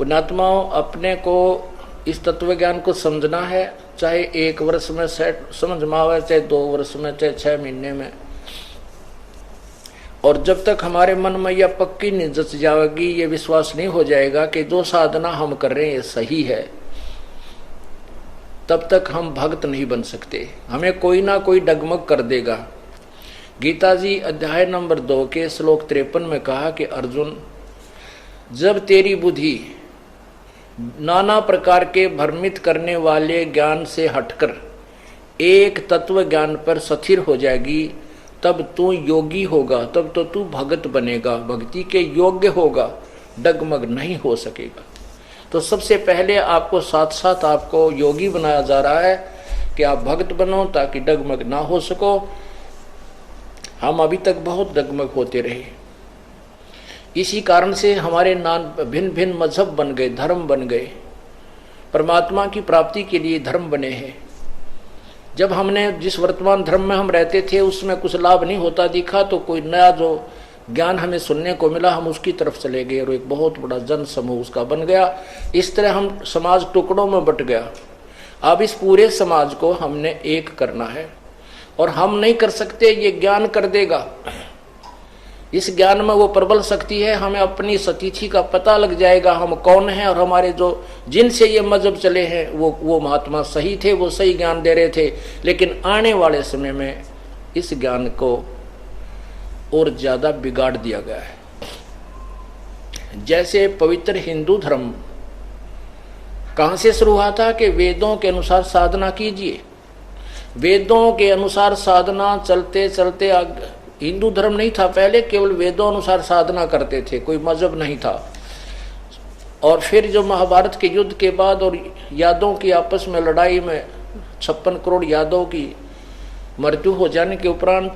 पुण्यात्माओं, अपने को इस तत्व ज्ञान को समझना है, चाहे 1 वर्ष में समझ में आवे, चाहे 2 वर्ष में, चाहे 6 महीने में। और जब तक हमारे मन में यह पक्की नहीं जच जाएगी, ये विश्वास नहीं हो जाएगा कि जो साधना हम कर रहे हैं ये सही है, तब तक हम भक्त नहीं बन सकते। हमें कोई ना कोई डगमग कर देगा। गीता जी अध्याय नंबर 2 के श्लोक 53 में कहा कि अर्जुन, जब तेरी बुद्धि नाना प्रकार के भ्रमित करने वाले ज्ञान से हटकर एक तत्व ज्ञान पर स्थिर हो जाएगी, तब तू योगी होगा, तब तो तू भगत बनेगा, भक्ति के योग्य होगा, डगमग नहीं हो सकेगा। तो सबसे पहले आपको साथ साथ आपको योगी बनाया जा रहा है कि आप भक्त बनो ताकि डगमग ना हो सको। हम अभी तक बहुत डगमग होते रहे, इसी कारण से हमारे नाम भिन्न भिन्न मजहब बन गए, धर्म बन गए, परमात्मा की प्राप्ति के लिए धर्म बने हैं। जब हमने जिस वर्तमान धर्म में हम रहते थे उसमें कुछ लाभ नहीं होता दिखा, तो कोई नया जो ज्ञान हमें सुनने को मिला, हम उसकी तरफ चले गए और एक बहुत बड़ा जन समूह उसका बन गया। इस तरह हम समाज टुकड़ों में बट गया। अब इस पूरे समाज को हमने एक करना है, और हम नहीं कर सकते, ये ज्ञान कर देगा। इस ज्ञान में वो प्रबल शक्ति है, हमें अपनी सतीथि का पता लग जाएगा, हम कौन हैं, और हमारे जो जिनसे ये मजहब चले हैं वो महात्मा सही थे, वो सही ज्ञान दे रहे थे। लेकिन आने वाले समय में इस ज्ञान को और ज्यादा बिगाड़ दिया गया है। जैसे पवित्र हिंदू धर्म कहां से शुरू हुआ था कि वेदों के अनुसार साधना कीजिए, वेदों के अनुसार साधना चलते चलते हिंदू धर्म नहीं था पहले, केवल वेदों अनुसार साधना करते थे, कोई मजहब नहीं था। और फिर जो महाभारत के युद्ध के बाद और यादवों की आपस में लड़ाई में 56 करोड़ यादवों की मृत्यु हो जाने के उपरांत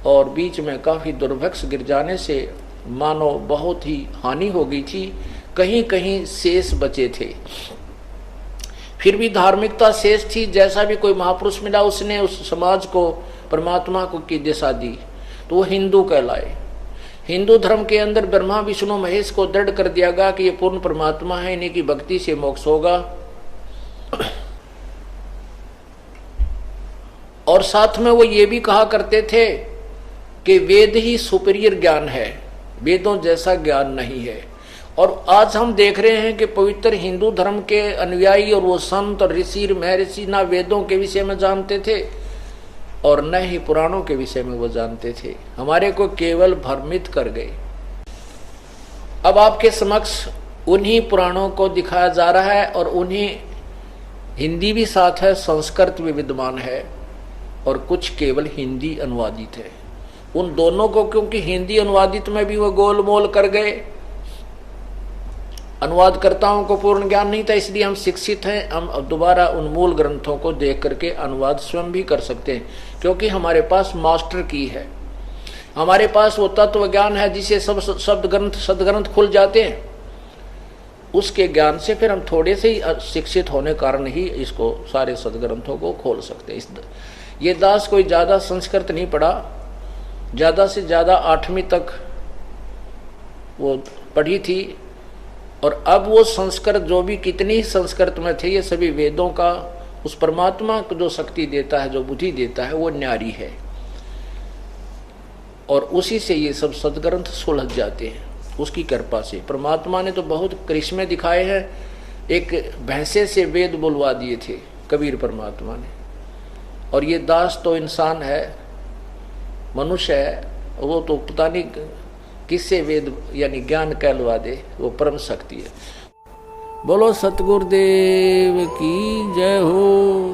और बीच में काफी दुर्भिक्ष गिर जाने से मानव बहुत ही हानि हो गई थी, कहीं कहीं शेष बचे थे। फिर भी धार्मिकता शेष थी। जैसा भी कोई महापुरुष मिला उसने उस समाज को परमात्मा को की दिशा दी, तो वो हिंदू कहलाए। हिंदू धर्म के अंदर ब्रह्मा विष्णु महेश को दृढ़ कर दिया गया कि ये पूर्ण परमात्मा है, इन्हीं की भक्ति से मोक्ष होगा। और साथ में वो ये भी कहा करते थे कि वेद ही सुपीरियर ज्ञान है, वेदों जैसा ज्ञान नहीं है। और आज हम देख रहे हैं कि पवित्र हिंदू धर्म के अनुयायी और वो संत और ऋषि महर्षि ना वेदों के विषय में जानते थे और न ही पुराणों के विषय में वो जानते थे, हमारे को केवल भ्रमित कर गए। अब आपके समक्ष उन्हीं पुराणों को दिखाया जा रहा है, और उन्हीं हिंदी भी साथ है, संस्कृत भी विद्यमान है, और कुछ केवल हिंदी अनुवादित है। उन दोनों को क्योंकि हिंदी अनुवादित में भी वो गोलमोल कर गए, अनुवादकर्ताओं को पूर्ण ज्ञान नहीं था, इसलिए हम शिक्षित हैं। हम अब दोबारा उन मूल ग्रंथों को देख करके अनुवाद स्वयं भी कर सकते हैं, क्योंकि हमारे पास मास्टर की है, हमारे पास वो तत्व ज्ञान है जिसे सब शब्द ग्रंथ सदग्रंथ खुल जाते हैं। उसके ज्ञान से फिर हम थोड़े से ही शिक्षित होने कारण ही इसको सारे सदग्रंथों को खोल सकते हैं। ये दास कोई ज्यादा संस्कृत नहीं पढ़ा, ज्यादा से ज्यादा 8वीं तक वो पढ़ी थी, और अब वो संस्कृत जो भी कितनी ही संस्कृत में थे, ये सभी वेदों का उस परमात्मा को जो शक्ति देता है, जो बुद्धि देता है, वो न्यारी है, और उसी से ये सब सदग्रंथ सुलझ जाते हैं उसकी कृपा से। परमात्मा ने तो बहुत करिश्मे दिखाए हैं। एक भैंसे से वेद बुलवा दिए थे कबीर परमात्मा ने, और ये दास तो इंसान है, मनुष्य है, वो तो पता नहीं किससे वेद यानी ज्ञान कहलवा दे, वो परम शक्ति है। बोलो सतगुरुदेव की जय हो।